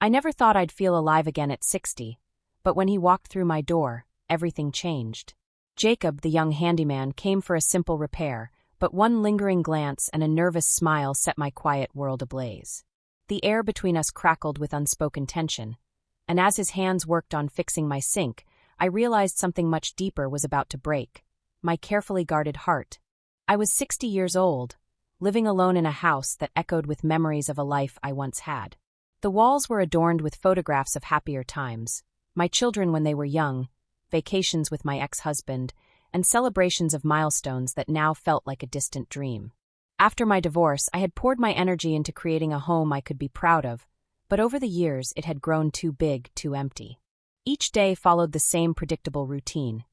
I never thought I'd feel alive again at 60, but when he walked through my door, everything changed. Jacob, the young handyman, came for a simple repair, but one lingering glance and a nervous smile set my quiet world ablaze. The air between us crackled with unspoken tension, and as his hands worked on fixing my sink, I realized something much deeper was about to break. My carefully guarded heart. I was 60 years old, living alone in a house that echoed with memories of a life I once had. The walls were adorned with photographs of happier times, my children when they were young, vacations with my ex-husband, and celebrations of milestones that now felt like a distant dream. After my divorce, I had poured my energy into creating a home I could be proud of, but over the years it had grown too big, too empty. Each day followed the same predictable routine.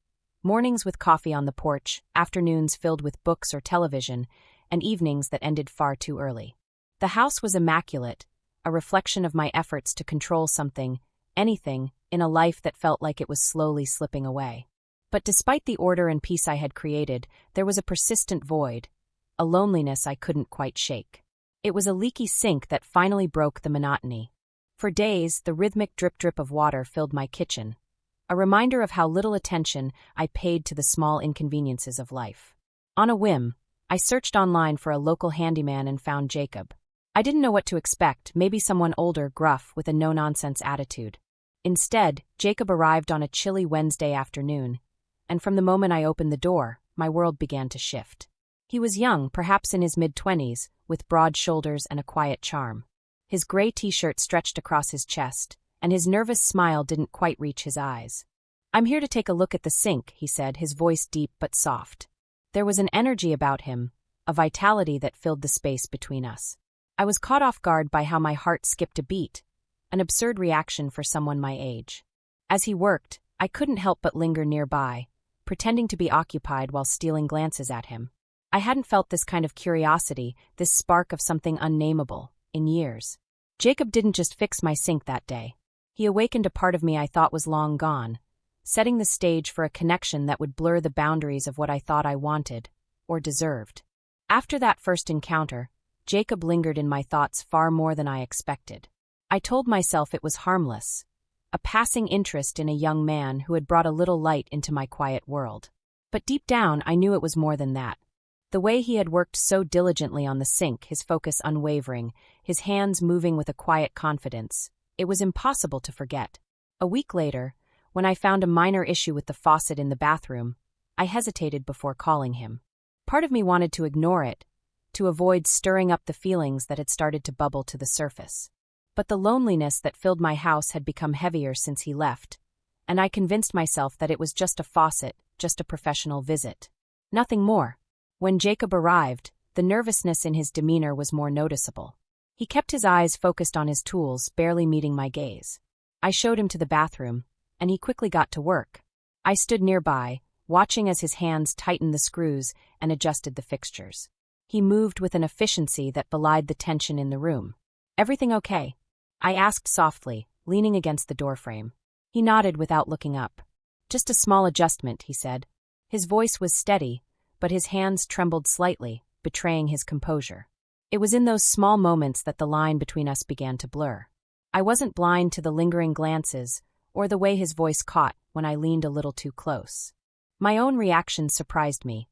Mornings with coffee on the porch, afternoons filled with books or television, and evenings that ended far too early. The house was immaculate, a reflection of my efforts to control something, anything, in a life that felt like it was slowly slipping away. But despite the order and peace I had created, there was a persistent void, a loneliness I couldn't quite shake. It was a leaky sink that finally broke the monotony. For days, the rhythmic drip-drip of water filled my kitchen, a reminder of how little attention I paid to the small inconveniences of life. On a whim, I searched online for a local handyman and found Jacob. I didn't know what to expect, maybe someone older, gruff, with a no-nonsense attitude. Instead, Jacob arrived on a chilly Wednesday afternoon, and from the moment I opened the door, my world began to shift. He was young, perhaps in his mid-20s, with broad shoulders and a quiet charm. His gray t-shirt stretched across his chest, and his nervous smile didn't quite reach his eyes. "I'm here to take a look at the sink," he said, his voice deep but soft. There was an energy about him, a vitality that filled the space between us. I was caught off guard by how my heart skipped a beat, an absurd reaction for someone my age. As he worked, I couldn't help but linger nearby, pretending to be occupied while stealing glances at him. I hadn't felt this kind of curiosity, this spark of something unnameable, in years. Jacob didn't just fix my sink that day. He awakened a part of me I thought was long gone, setting the stage for a connection that would blur the boundaries of what I thought I wanted, or deserved. After that first encounter, Jacob lingered in my thoughts far more than I expected. I told myself it was harmless, a passing interest in a young man who had brought a little light into my quiet world. But deep down, I knew it was more than that. The way he had worked so diligently on the sink, his focus unwavering, his hands moving with a quiet confidence, it was impossible to forget. A week later, when I found a minor issue with the faucet in the bathroom, I hesitated before calling him. Part of me wanted to ignore it, to avoid stirring up the feelings that had started to bubble to the surface. But the loneliness that filled my house had become heavier since he left, and I convinced myself that it was just a faucet, just a professional visit. Nothing more. When Jacob arrived, the nervousness in his demeanor was more noticeable. He kept his eyes focused on his tools, barely meeting my gaze. I showed him to the bathroom, and he quickly got to work. I stood nearby, watching as his hands tightened the screws and adjusted the fixtures. He moved with an efficiency that belied the tension in the room. "Everything okay?" I asked softly, leaning against the doorframe. He nodded without looking up. "Just a small adjustment," he said. His voice was steady, but his hands trembled slightly, betraying his composure. It was in those small moments that the line between us began to blur. I wasn't blind to the lingering glances, or the way his voice caught when I leaned a little too close. My own reaction surprised me.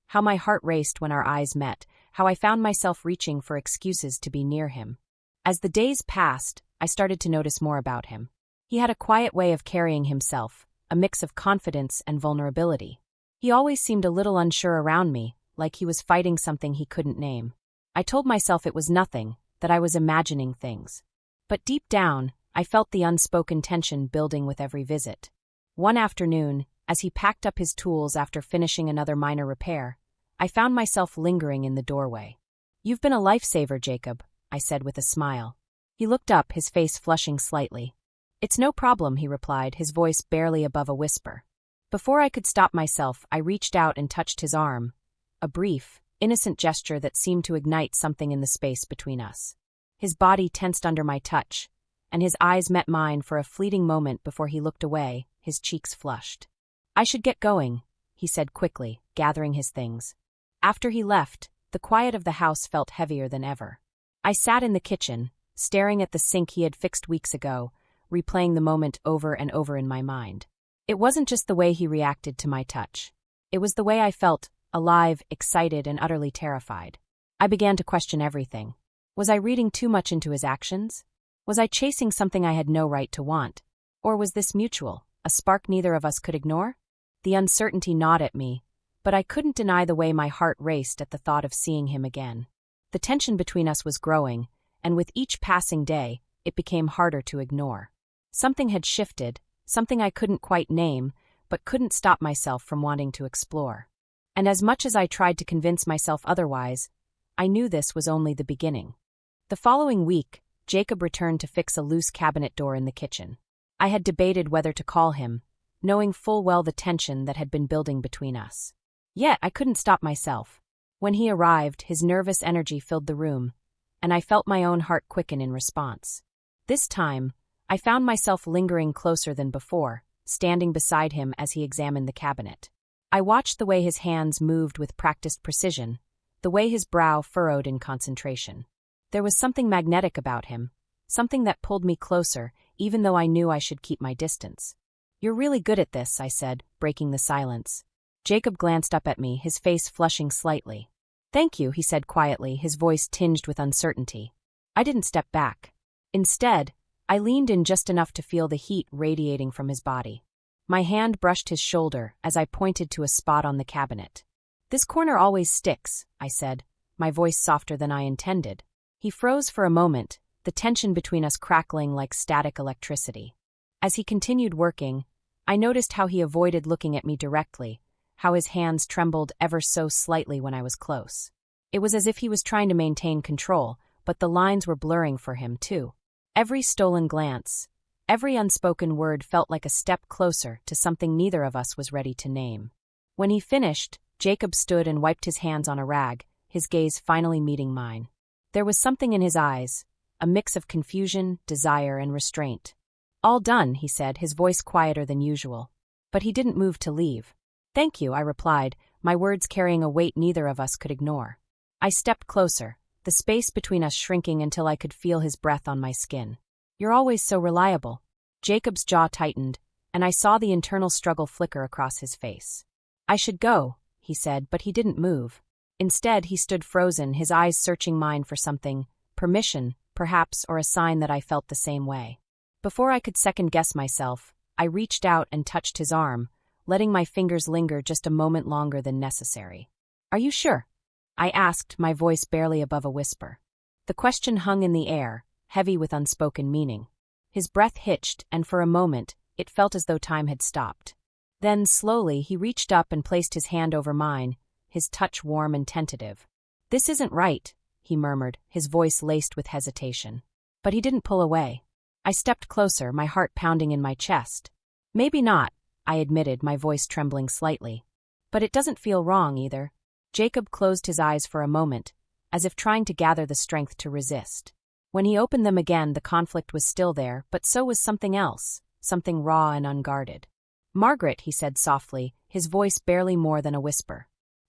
How my heart raced when our eyes met, how I found myself reaching for excuses to be near him. As the days passed, I started to notice more about him. He had a quiet way of carrying himself, a mix of confidence and vulnerability. He always seemed a little unsure around me, like he was fighting something he couldn't name. I told myself it was nothing, that I was imagining things. But deep down, I felt the unspoken tension building with every visit. One afternoon, as he packed up his tools after finishing another minor repair, I found myself lingering in the doorway. "You've been a lifesaver, Jacob," I said with a smile. He looked up, his face flushing slightly. "It's no problem," he replied, his voice barely above a whisper. Before I could stop myself, I reached out and touched his arm, a brief, innocent gesture that seemed to ignite something in the space between us. His body tensed under my touch, and his eyes met mine for a fleeting moment before he looked away, his cheeks flushed. "I should get going," he said quickly, gathering his things. After he left, the quiet of the house felt heavier than ever. I sat in the kitchen, staring at the sink he had fixed weeks ago, replaying the moment over and over in my mind. It wasn't just the way he reacted to my touch. It was the way I felt, alive, excited, and utterly terrified. I began to question everything. Was I reading too much into his actions? Was I chasing something I had no right to want? Or was this mutual, a spark neither of us could ignore? The uncertainty gnawed at me, but I couldn't deny the way my heart raced at the thought of seeing him again. The tension between us was growing, and with each passing day, it became harder to ignore. Something had shifted, something I couldn't quite name, but couldn't stop myself from wanting to explore. And as much as I tried to convince myself otherwise, I knew this was only the beginning. The following week, Jacob returned to fix a loose cabinet door in the kitchen. I had debated whether to call him, knowing full well the tension that had been building between us. Yet I couldn't stop myself. When he arrived, his nervous energy filled the room, and I felt my own heart quicken in response. This time, I found myself lingering closer than before, standing beside him as he examined the cabinet. I watched the way his hands moved with practiced precision, the way his brow furrowed in concentration. There was something magnetic about him, something that pulled me closer, even though I knew I should keep my distance. "You're really good at this," I said, breaking the silence. Jacob glanced up at me, his face flushing slightly. "Thank you," he said quietly, his voice tinged with uncertainty. I didn't step back. Instead, I leaned in just enough to feel the heat radiating from his body. My hand brushed his shoulder as I pointed to a spot on the cabinet. "This corner always sticks," I said, my voice softer than I intended. He froze for a moment, the tension between us crackling like static electricity. As he continued working, I noticed how he avoided looking at me directly, how his hands trembled ever so slightly when I was close. It was as if he was trying to maintain control, but the lines were blurring for him, too. Every stolen glance, every unspoken word felt like a step closer to something neither of us was ready to name. When he finished, Jacob stood and wiped his hands on a rag, his gaze finally meeting mine. There was something in his eyes, a mix of confusion, desire, and restraint. "All done," he said, his voice quieter than usual. But he didn't move to leave. "Thank you," I replied, my words carrying a weight neither of us could ignore. I stepped closer, the space between us shrinking until I could feel his breath on my skin. "You're always so reliable." Jacob's jaw tightened, and I saw the internal struggle flicker across his face. "I should go," he said, but he didn't move. Instead, he stood frozen, his eyes searching mine for something, permission, perhaps, or a sign that I felt the same way. Before I could second-guess myself, I reached out and touched his arm, letting my fingers linger just a moment longer than necessary. "Are you sure?" I asked, my voice barely above a whisper. The question hung in the air, heavy with unspoken meaning. His breath hitched, and for a moment, it felt as though time had stopped. Then, slowly, he reached up and placed his hand over mine, his touch warm and tentative. "This isn't right," he murmured, his voice laced with hesitation. But he didn't pull away. I stepped closer, my heart pounding in my chest. "Maybe not," I admitted, my voice trembling slightly. "But it doesn't feel wrong, either." Jacob closed his eyes for a moment, as if trying to gather the strength to resist. When he opened them again, the conflict was still there, but so was something else, something raw and unguarded. "Margaret," he said softly, his voice barely more than a whisper.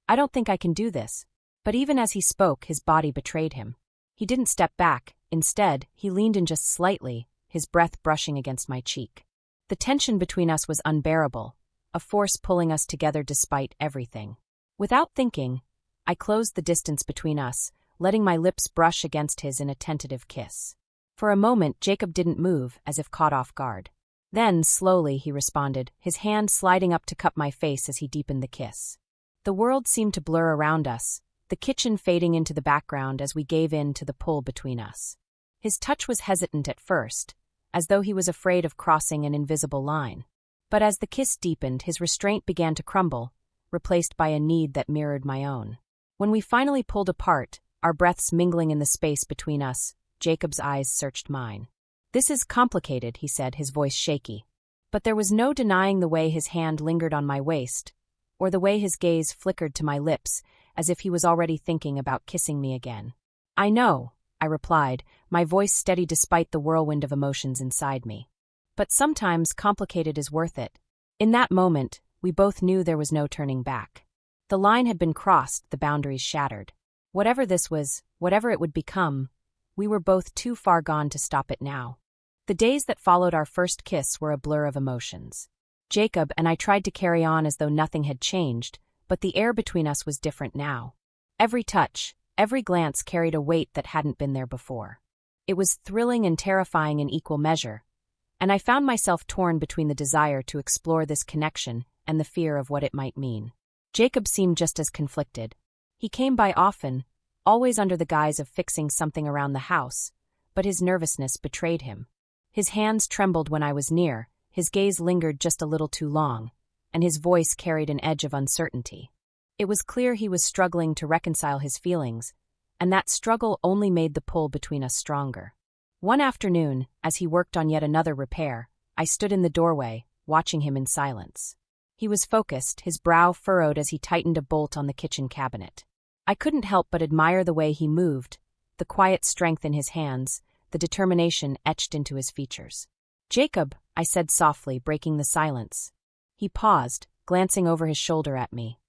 "I don't think I can do this." But even as he spoke, his body betrayed him. He didn't step back. Instead, he leaned in just slightly, his breath brushing against my cheek. The tension between us was unbearable, a force pulling us together despite everything. Without thinking, I closed the distance between us, letting my lips brush against his in a tentative kiss. For a moment, Jacob didn't move, as if caught off guard. Then, slowly, he responded, his hand sliding up to cup my face as he deepened the kiss. The world seemed to blur around us, the kitchen fading into the background as we gave in to the pull between us. His touch was hesitant at first, as though he was afraid of crossing an invisible line. But as the kiss deepened, his restraint began to crumble, replaced by a need that mirrored my own. When we finally pulled apart, our breaths mingling in the space between us, Jacob's eyes searched mine. "This is complicated," he said, his voice shaky. But there was no denying the way his hand lingered on my waist, or the way his gaze flickered to my lips, as if he was already thinking about kissing me again. "I know," I replied, my voice steady despite the whirlwind of emotions inside me. "But sometimes complicated is worth it." In that moment, we both knew there was no turning back. The line had been crossed, the boundaries shattered. Whatever this was, whatever it would become, We were both too far gone to stop it now. The days that followed our first kiss were a blur of emotions. Jacob and I tried to carry on as though nothing had changed, but the air between us was different now. Every touch, every glance carried a weight that hadn't been there before. It was thrilling and terrifying in equal measure, and I found myself torn between the desire to explore this connection and the fear of what it might mean. Jacob seemed just as conflicted. He came by often, always under the guise of fixing something around the house, but his nervousness betrayed him. His hands trembled when I was near, his gaze lingered just a little too long, and his voice carried an edge of uncertainty. It was clear he was struggling to reconcile his feelings, and that struggle only made the pull between us stronger. One afternoon, as he worked on yet another repair, I stood in the doorway, watching him in silence. He was focused, his brow furrowed as he tightened a bolt on the kitchen cabinet. I couldn't help but admire the way he moved, the quiet strength in his hands, the determination etched into his features. "Jacob," I said softly, breaking the silence. He paused, glancing over his shoulder at me.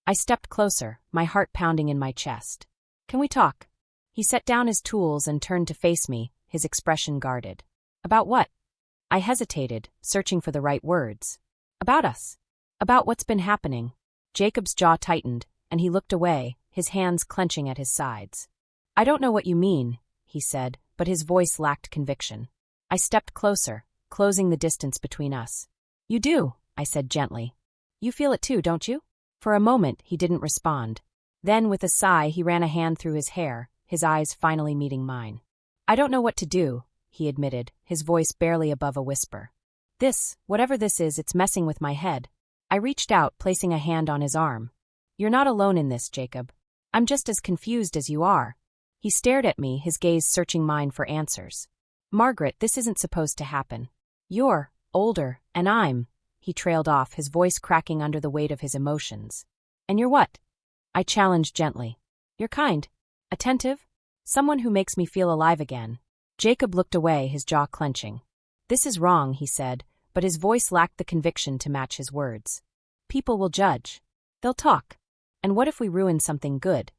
I stepped closer, my heart pounding in my chest. "Can we talk?" He set down his tools and turned to face me, his expression guarded. "About what?" I hesitated, searching for the right words. "About us. About what's been happening." Jacob's jaw tightened, and he looked away, his hands clenching at his sides. "I don't know what you mean," he said, but his voice lacked conviction. I stepped closer, closing the distance between us. "You do," I said gently. "You feel it too, don't you?" For a moment, he didn't respond. Then, with a sigh, he ran a hand through his hair, his eyes finally meeting mine. "I don't know what to do," he admitted, his voice barely above a whisper. Whatever this is, it's messing with my head." I reached out, placing a hand on his arm. "You're not alone in this, Jacob. I'm just as confused as you are." He stared at me, his gaze searching mine for answers. "Margaret, this isn't supposed to happen. You're older, and I'm—" He trailed off, his voice cracking under the weight of his emotions. "And you're what?" I challenged gently. "You're kind. Attentive. Someone who makes me feel alive again." Jacob looked away, his jaw clenching. "This is wrong," he said, but his voice lacked the conviction to match his words. "People will judge. They'll talk. And what if we ruin something good?"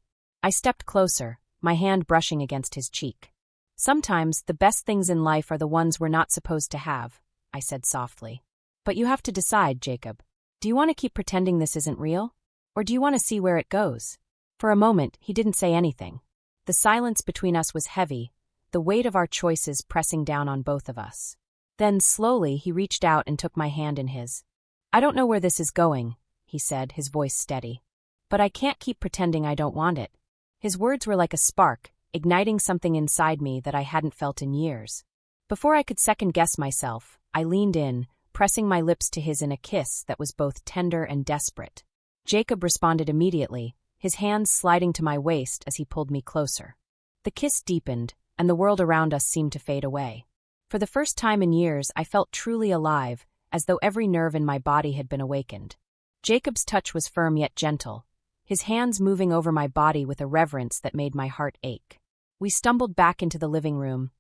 I stepped closer, my hand brushing against his cheek. "Sometimes the best things in life are the ones we're not supposed to have," I said softly. "But you have to decide, Jacob. Do you want to keep pretending this isn't real? Or do you want to see where it goes?" For a moment, he didn't say anything. The silence between us was heavy, the weight of our choices pressing down on both of us. Then, slowly, he reached out and took my hand in his. "I don't know where this is going," he said, his voice steady. "But I can't keep pretending I don't want it." His words were like a spark, igniting something inside me that I hadn't felt in years. Before I could second-guess myself, I leaned in, pressing my lips to his in a kiss that was both tender and desperate. Jacob responded immediately, his hands sliding to my waist as he pulled me closer. The kiss deepened, and the world around us seemed to fade away. For the first time in years, I felt truly alive, as though every nerve in my body had been awakened. Jacob's touch was firm yet gentle, his hands moving over my body with a reverence that made my heart ache. We stumbled back into the living room,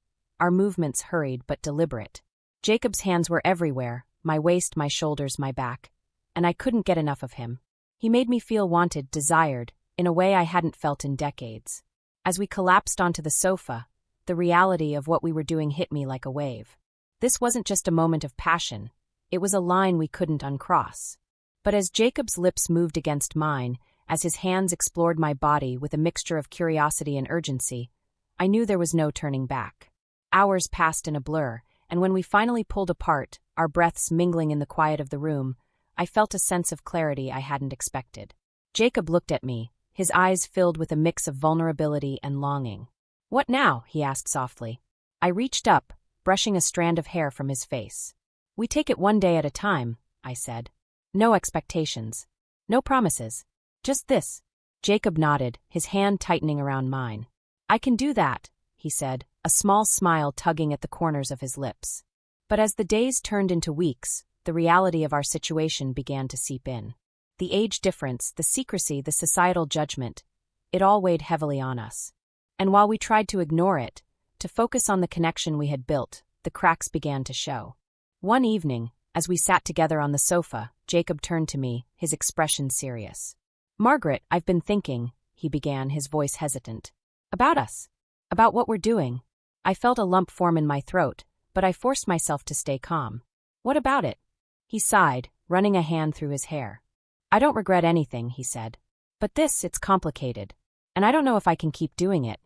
our movements hurried but deliberate. Jacob's hands were everywhere, my waist, my shoulders, my back, and I couldn't get enough of him. He made me feel wanted, desired, in a way I hadn't felt in decades. As we collapsed onto the sofa, the reality of what we were doing hit me like a wave. This wasn't just a moment of passion, it was a line we couldn't uncross. But as Jacob's lips moved against mine, as his hands explored my body with a mixture of curiosity and urgency, I knew there was no turning back. Hours passed in a blur, and when we finally pulled apart, our breaths mingling in the quiet of the room, I felt a sense of clarity I hadn't expected. Jacob looked at me, his eyes filled with a mix of vulnerability and longing. "What now?" he asked softly. I reached up, brushing a strand of hair from his face. "We take it one day at a time," I said. "No expectations. No promises. Just this." Jacob nodded, his hand tightening around mine. "I can do that," he said, a small smile tugging at the corners of his lips. But as the days turned into weeks, the reality of our situation began to seep in. The age difference, the secrecy, the societal judgment, it all weighed heavily on us. And while we tried to ignore it, to focus on the connection we had built, the cracks began to show. One evening, as we sat together on the sofa, Jacob turned to me, his expression serious. "Margaret, I've been thinking," he began, his voice hesitant. "About us. About what we're doing. I felt a lump form in my throat, but I forced myself to stay calm. What about it? He sighed, running a hand through his hair. I don't regret anything, he said. But it's complicated. And I don't know if I can keep doing it.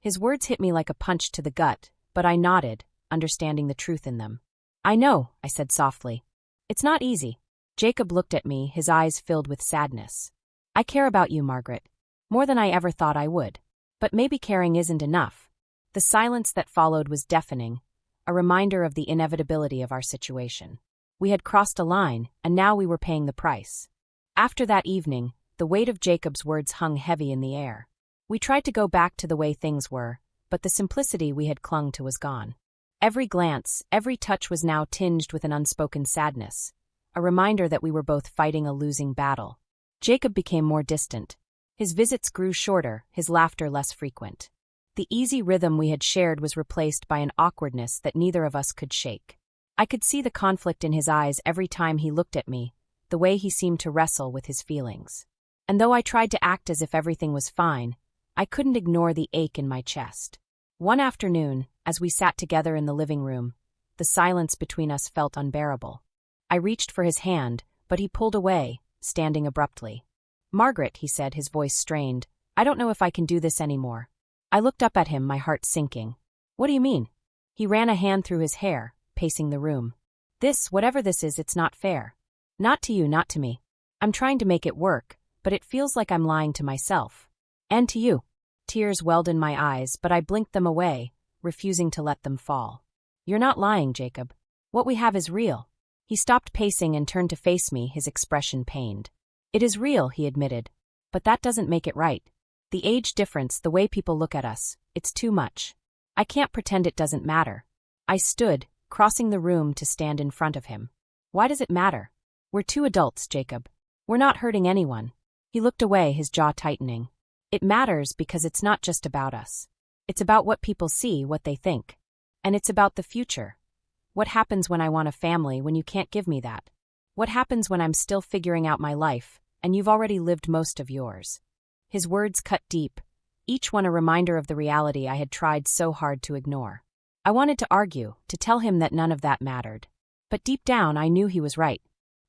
His words hit me like a punch to the gut, but I nodded, understanding the truth in them. I know, I said softly. It's not easy. Jacob looked at me, his eyes filled with sadness. I care about you, Margaret. More than I ever thought I would. But maybe caring isn't enough. The silence that followed was deafening, a reminder of the inevitability of our situation. We had crossed a line, and now we were paying the price. After that evening, the weight of Jacob's words hung heavy in the air. We tried to go back to the way things were, but the simplicity we had clung to was gone. Every glance, every touch was now tinged with an unspoken sadness, a reminder that we were both fighting a losing battle. Jacob became more distant. His visits grew shorter, his laughter less frequent. The easy rhythm we had shared was replaced by an awkwardness that neither of us could shake. I could see the conflict in his eyes every time he looked at me, the way he seemed to wrestle with his feelings. And though I tried to act as if everything was fine, I couldn't ignore the ache in my chest. One afternoon, as we sat together in the living room, the silence between us felt unbearable. I reached for his hand, but he pulled away, standing abruptly. Margaret, he said, his voice strained, I don't know if I can do this anymore. I looked up at him, my heart sinking. What do you mean? He ran a hand through his hair, pacing the room. Whatever this is, it's not fair. Not to you, not to me. I'm trying to make it work, but it feels like I'm lying to myself. And to you. Tears welled in my eyes, but I blinked them away, refusing to let them fall. You're not lying, Jacob. What we have is real. He stopped pacing and turned to face me, his expression pained. It is real, he admitted. But that doesn't make it right. The age difference, the way people look at us, it's too much. I can't pretend it doesn't matter. I stood, crossing the room to stand in front of him. Why does it matter? We're two adults, Jacob. We're not hurting anyone. He looked away, his jaw tightening. It matters because it's not just about us. It's about what people see, what they think. And it's about the future. What happens when I want a family when you can't give me that? What happens when I'm still figuring out my life, and you've already lived most of yours? His words cut deep, each one a reminder of the reality I had tried so hard to ignore. I wanted to argue, to tell him that none of that mattered. But deep down I knew he was right.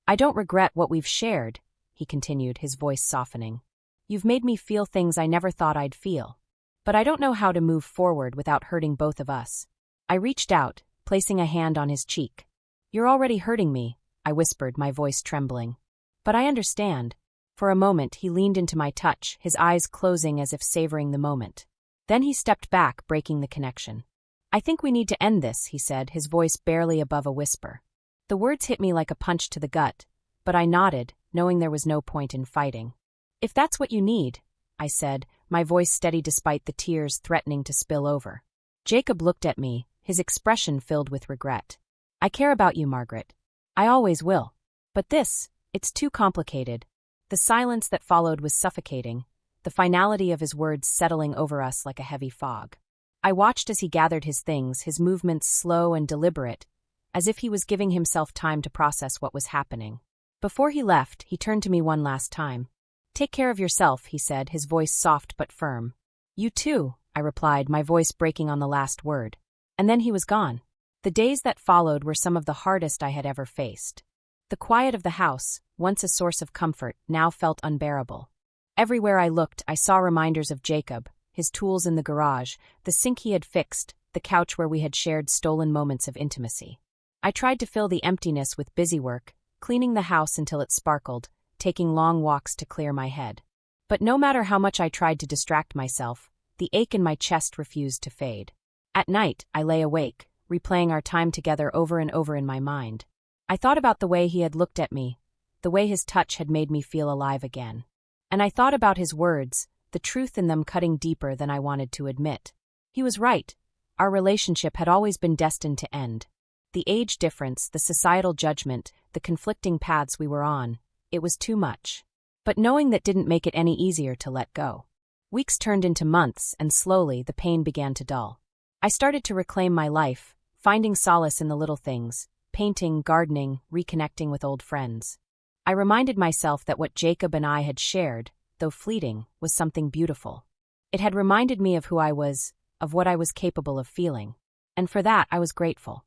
I don't regret what we've shared, he continued, his voice softening. You've made me feel things I never thought I'd feel. But I don't know how to move forward without hurting both of us. I reached out, placing a hand on his cheek. You're already hurting me, I whispered, my voice trembling. But I understand. For a moment he leaned into my touch, his eyes closing as if savoring the moment. Then he stepped back, breaking the connection. I think we need to end this, he said, his voice barely above a whisper. The words hit me like a punch to the gut, but I nodded, knowing there was no point in fighting. If that's what you need, I said, my voice steady despite the tears threatening to spill over. Jacob looked at me, his expression filled with regret. I care about you, Margaret. I always will. But it's too complicated. The silence that followed was suffocating, the finality of his words settling over us like a heavy fog. I watched as he gathered his things, his movements slow and deliberate, as if he was giving himself time to process what was happening. Before he left, he turned to me one last time. Take care of yourself, he said, his voice soft but firm. You too, I replied, my voice breaking on the last word. And then he was gone. The days that followed were some of the hardest I had ever faced. The quiet of the house, once a source of comfort, now felt unbearable. Everywhere I looked, I saw reminders of Jacob, his tools in the garage, the sink he had fixed, the couch where we had shared stolen moments of intimacy. I tried to fill the emptiness with busy work, cleaning the house until it sparkled, taking long walks to clear my head. But no matter how much I tried to distract myself, the ache in my chest refused to fade. At night, I lay awake, replaying our time together over and over in my mind. I thought about the way he had looked at me, the way his touch had made me feel alive again. And I thought about his words, the truth in them cutting deeper than I wanted to admit. He was right. Our relationship had always been destined to end. The age difference, the societal judgment, the conflicting paths we were on, it was too much. But knowing that didn't make it any easier to let go. Weeks turned into months, and slowly the pain began to dull. I started to reclaim my life, finding solace in the little things, painting, gardening, reconnecting with old friends. I reminded myself that what Jacob and I had shared, though fleeting, was something beautiful. It had reminded me of who I was, of what I was capable of feeling. And for that, I was grateful.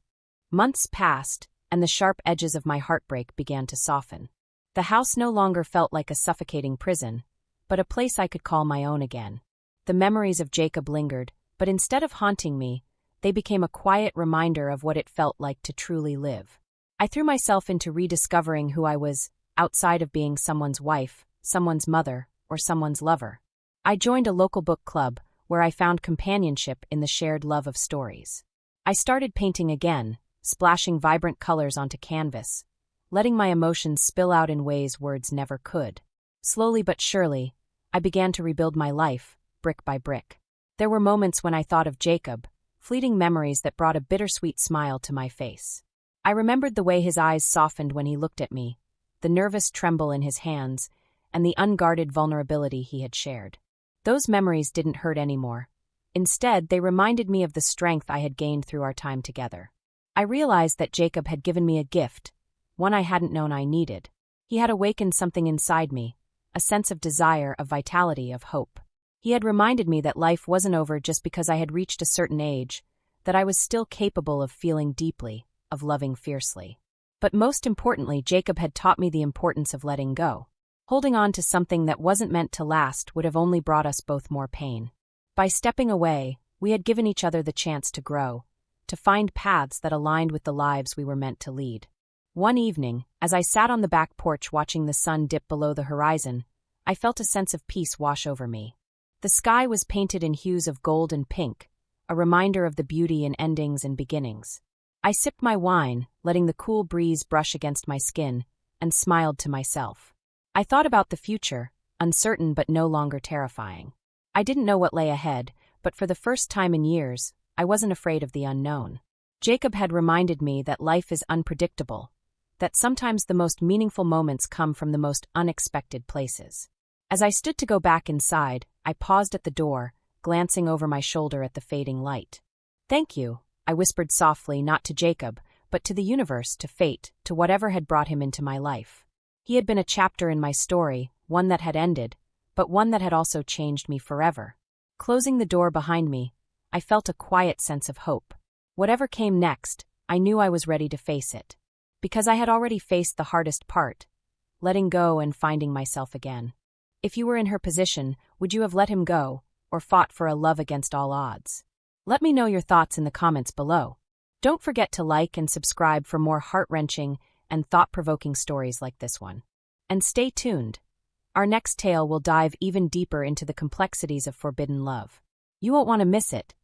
Months passed, and the sharp edges of my heartbreak began to soften. The house no longer felt like a suffocating prison, but a place I could call my own again. The memories of Jacob lingered, but instead of haunting me, they became a quiet reminder of what it felt like to truly live. I threw myself into rediscovering who I was, outside of being someone's wife, someone's mother, or someone's lover. I joined a local book club, where I found companionship in the shared love of stories. I started painting again, splashing vibrant colors onto canvas, letting my emotions spill out in ways words never could. Slowly but surely, I began to rebuild my life, brick by brick. There were moments when I thought of Jacob, fleeting memories that brought a bittersweet smile to my face. I remembered the way his eyes softened when he looked at me, the nervous tremble in his hands, and the unguarded vulnerability he had shared. Those memories didn't hurt anymore. Instead, they reminded me of the strength I had gained through our time together. I realized that Jacob had given me a gift, one I hadn't known I needed. He had awakened something inside me, a sense of desire, of vitality, of hope. He had reminded me that life wasn't over just because I had reached a certain age, that I was still capable of feeling deeply, of loving fiercely. But most importantly, Jacob had taught me the importance of letting go. Holding on to something that wasn't meant to last would have only brought us both more pain. By stepping away, we had given each other the chance to grow, to find paths that aligned with the lives we were meant to lead. One evening, as I sat on the back porch watching the sun dip below the horizon, I felt a sense of peace wash over me. The sky was painted in hues of gold and pink, a reminder of the beauty in endings and beginnings. I sipped my wine, letting the cool breeze brush against my skin, and smiled to myself. I thought about the future, uncertain but no longer terrifying. I didn't know what lay ahead, but for the first time in years, I wasn't afraid of the unknown. Jacob had reminded me that life is unpredictable, that sometimes the most meaningful moments come from the most unexpected places. As I stood to go back inside, I paused at the door, glancing over my shoulder at the fading light. "Thank you," I whispered softly, not to Jacob, but to the universe, to fate, to whatever had brought him into my life. He had been a chapter in my story, one that had ended, but one that had also changed me forever. Closing the door behind me, I felt a quiet sense of hope. Whatever came next, I knew I was ready to face it. Because I had already faced the hardest part, letting go and finding myself again. If you were in her position, would you have let him go, or fought for a love against all odds? Let me know your thoughts in the comments below. Don't forget to like and subscribe for more heart-wrenching and thought-provoking stories like this one. And stay tuned. Our next tale will dive even deeper into the complexities of forbidden love. You won't want to miss it.